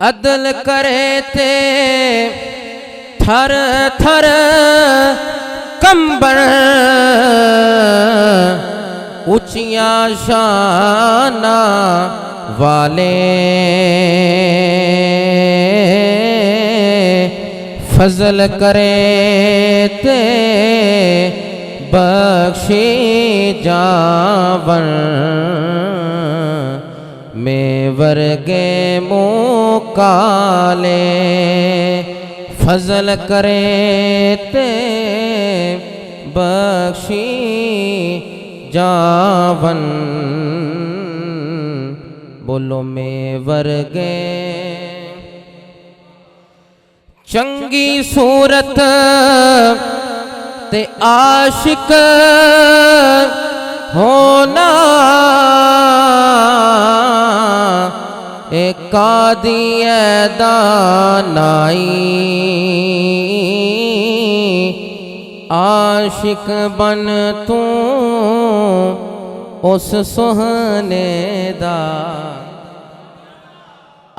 अदल करे थे थर थर कंबर ऊंचिया शाना वाले फजल करे ते बख्शी जावन में वर्गे मुकाले फजल करे ते बख्शी जावन बोलो में वर्गे चंगी सूरत ते आशिक होना एक कादी दानाई आशिक बन तू उस सोहने दा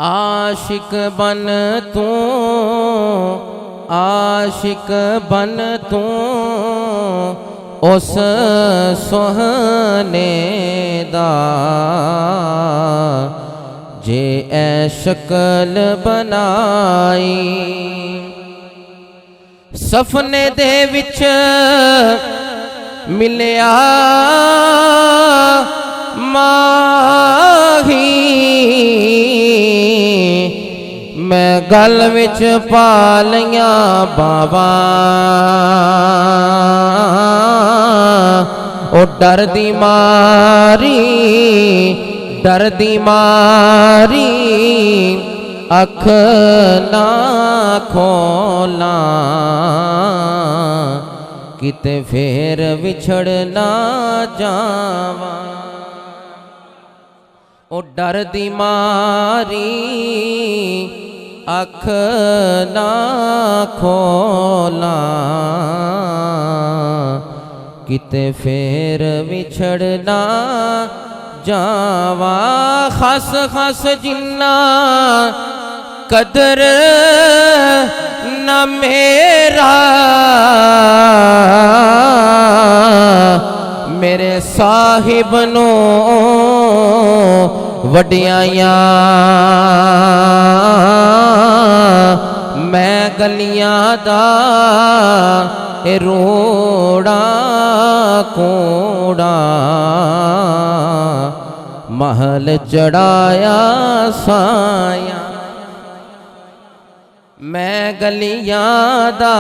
आशिक बन तू आशिक बन तू उस सोहने दा जे ए शक्ल बनाई सफने दे विच मिलिया माही मैं गल विच पा लिया बाबा ओ डर दी मारी अख ना खोला किते फेर विछड़ ना जावा ओ डर दी मारी अख ना खोला किते फेर विछड़ ना जावा खस खस जिन्ना कदर न मेरा मेरे साहिब नो वडियाया मैं गलियां दा रोड़ा कोड़ा महल चढ़ाया साया मैं गलियां दा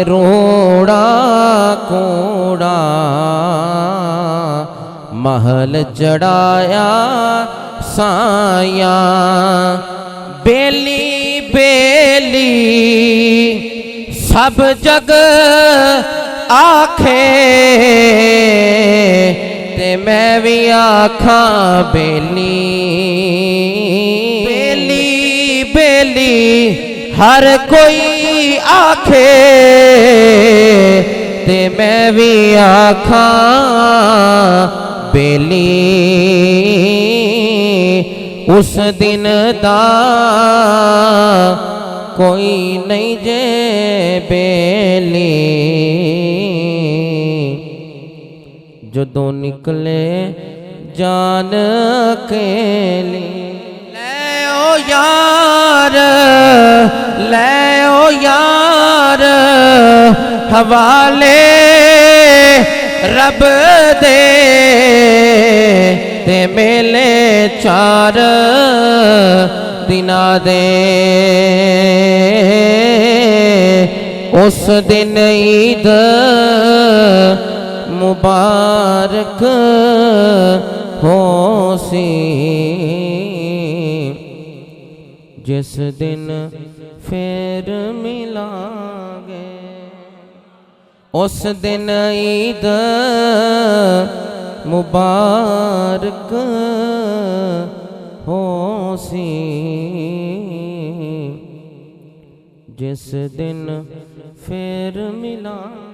रोड़ा कोड़ा महल चढ़ाया साया बेली बेली सब जग आखे ते मैं भी आखा बेली बेली बेली हर कोई आखे ते मैं भी आखा बेली उस दिन दा कोई नहीं जे बेली जदों निकले जान के लिए ले ओ यार हवाले रब दे ते मेले चार दिना दे उस दिन ईद मुबारक हो सी जिस दिन फिर मिलांगे उस दिन ईद मुबारक हो सी जिस दिन फिर मिलांगे।